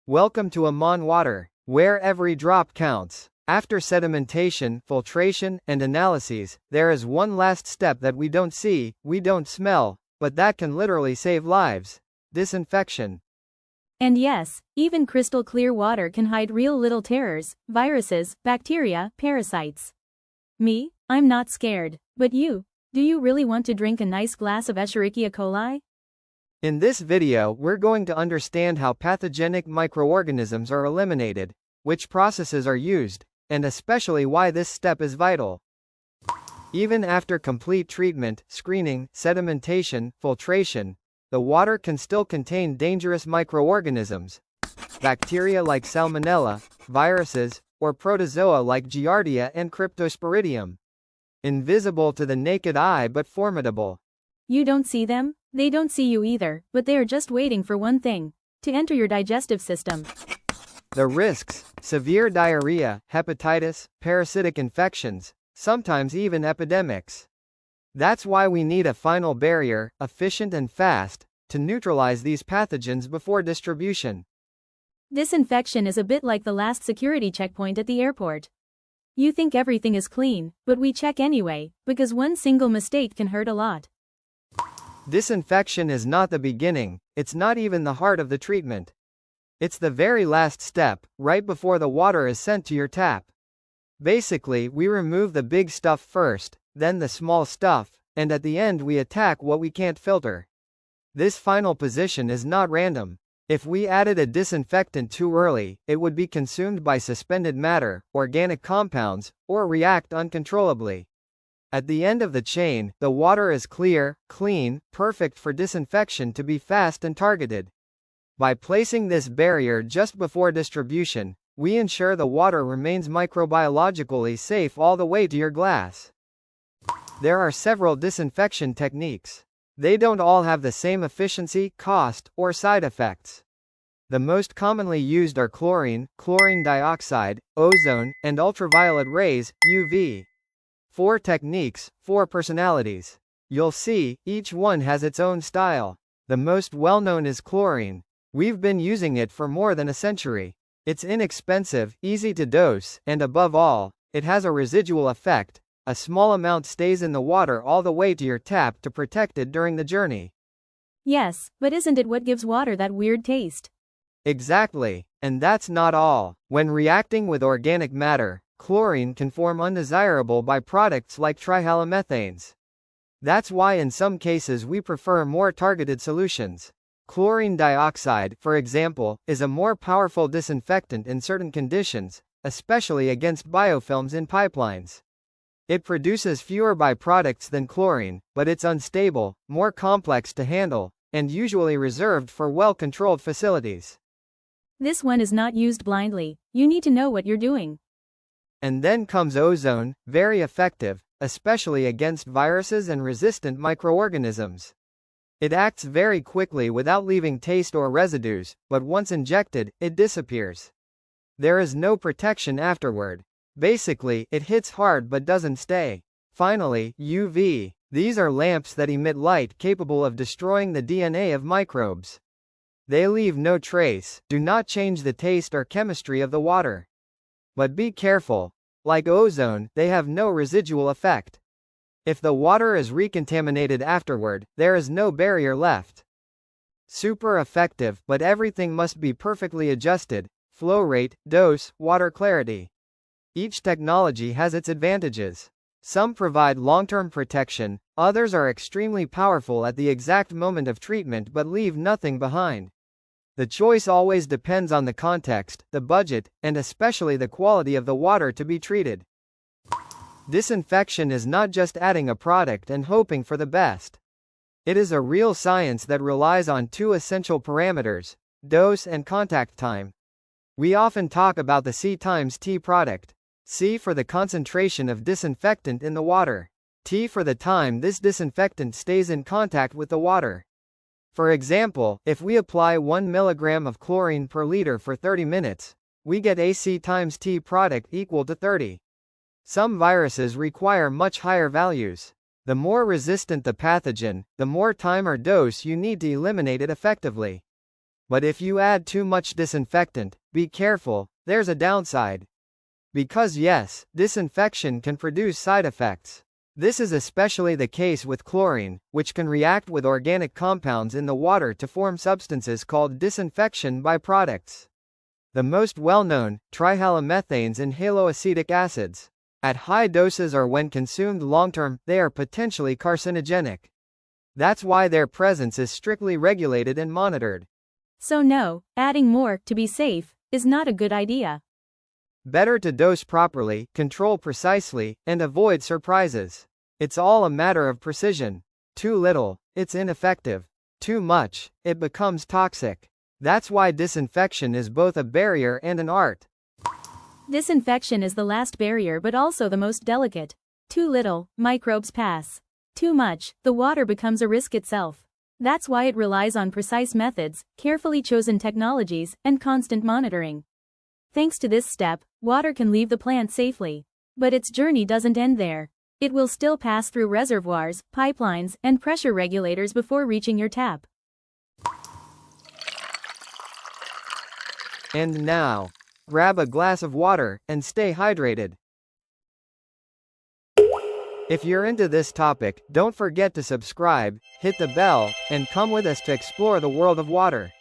Welcome to Aman water, where every drop counts. After sedimentation, filtration, and analyses, there is one last step that we don't see, we don't smell, but that can literally save lives: disinfection. And yes, even crystal clear water can hide real little terrors: viruses, bacteria, parasites. Me? I'm not scared. But you? Do you really want to drink a nice glass of Escherichia coli? In this video, we're going to understand how pathogenic microorganisms are eliminated, which processes are used, and especially why this step is vital. Even after complete treatment, screening, sedimentation, filtration, the water can still contain dangerous microorganisms. Bacteria like Salmonella, viruses, or protozoa like Giardia and Cryptosporidium. Invisible to the naked eye but formidable. You don't see them, they don't see you either, but they are just waiting for one thing: to enter your digestive system. The risks: severe diarrhea, hepatitis, parasitic infections, sometimes even epidemics. That's why we need a final barrier, efficient and fast, to neutralize these pathogens before distribution. Disinfection is a bit like the last security checkpoint at the airport. You think everything is clean, but we check anyway, because one single mistake can hurt a lot. Disinfection is not the beginning, it's not even the heart of the treatment. It's the very last step, right before the water is sent to your tap. Basically, we remove the big stuff first, then the small stuff, and at the end we attack what we can't filter. This final position is not random. If we added a disinfectant too early, it would be consumed by suspended matter, organic compounds, or react uncontrollably. At the end of the chain, the water is clear, clean, perfect for disinfection to be fast and targeted. By placing this barrier just before distribution, we ensure the water remains microbiologically safe all the way to your glass. There are several disinfection techniques. They don't all have the same efficiency, cost, or side effects. The most commonly used are chlorine, chlorine dioxide, ozone, and ultraviolet rays, UV. 4 techniques, 4 personalities. You'll see, each one has its own style. The most well-known is chlorine. We've been using it for more than a century. It's inexpensive, easy to dose, and above all, it has a residual effect. A small amount stays in the water all the way to your tap to protect it during the journey. Yes, but isn't it what gives water that weird taste? Exactly. And that's not all. When reacting with organic matter, chlorine can form undesirable byproducts like trihalomethanes. That's why in some cases we prefer more targeted solutions. Chlorine dioxide, for example, is a more powerful disinfectant in certain conditions, especially against biofilms in pipelines. It produces fewer byproducts than chlorine, but it's unstable, more complex to handle, and usually reserved for well-controlled facilities. This one is not used blindly. You need to know what you're doing. And then comes ozone, very effective, especially against viruses and resistant microorganisms. It acts very quickly without leaving taste or residues, but once injected, it disappears. There is no protection afterward. Basically, it hits hard but doesn't stay. Finally, UV. These are lamps that emit light capable of destroying the DNA of microbes. They leave no trace, do not change the taste or chemistry of the water. But be careful. Like ozone, they have no residual effect. If the water is recontaminated afterward, there is no barrier left. Super effective, but everything must be perfectly adjusted: flow rate, dose, water clarity. Each technology has its advantages. Some provide long-term protection, others are extremely powerful at the exact moment of treatment but leave nothing behind. The choice always depends on the context, the budget, and especially the quality of the water to be treated. Disinfection is not just adding a product and hoping for the best. It is a real science that relies on 2 essential parameters: dose and contact time. We often talk about the C times T product. C for the concentration of disinfectant in the water. T for the time this disinfectant stays in contact with the water. For example, if we apply 1 mg of chlorine per liter for 30 minutes, we get a C times T product equal to 30. Some viruses require much higher values. The more resistant the pathogen, the more time or dose you need to eliminate it effectively. But if you add too much disinfectant, be careful, there's a downside. Because yes, disinfection can produce side effects. This is especially the case with chlorine, which can react with organic compounds in the water to form substances called disinfection byproducts. The most well-known, trihalomethanes and haloacetic acids. At high doses or when consumed long-term, they are potentially carcinogenic. That's why their presence is strictly regulated and monitored. So no, adding more, to be safe, is not a good idea. Better to dose properly, control precisely, and avoid surprises. It's all a matter of precision. Too little, it's ineffective. Too much, it becomes toxic. That's why disinfection is both a barrier and an art. Disinfection is the last barrier but also the most delicate. Too little, microbes pass. Too much, the water becomes a risk itself. That's why it relies on precise methods, carefully chosen technologies, and constant monitoring. Thanks to this step, water can leave the plant safely. But its journey doesn't end there. It will still pass through reservoirs, pipelines, and pressure regulators before reaching your tap. And now, grab a glass of water, and stay hydrated. If you're into this topic, don't forget to subscribe, hit the bell, and come with us to explore the world of water.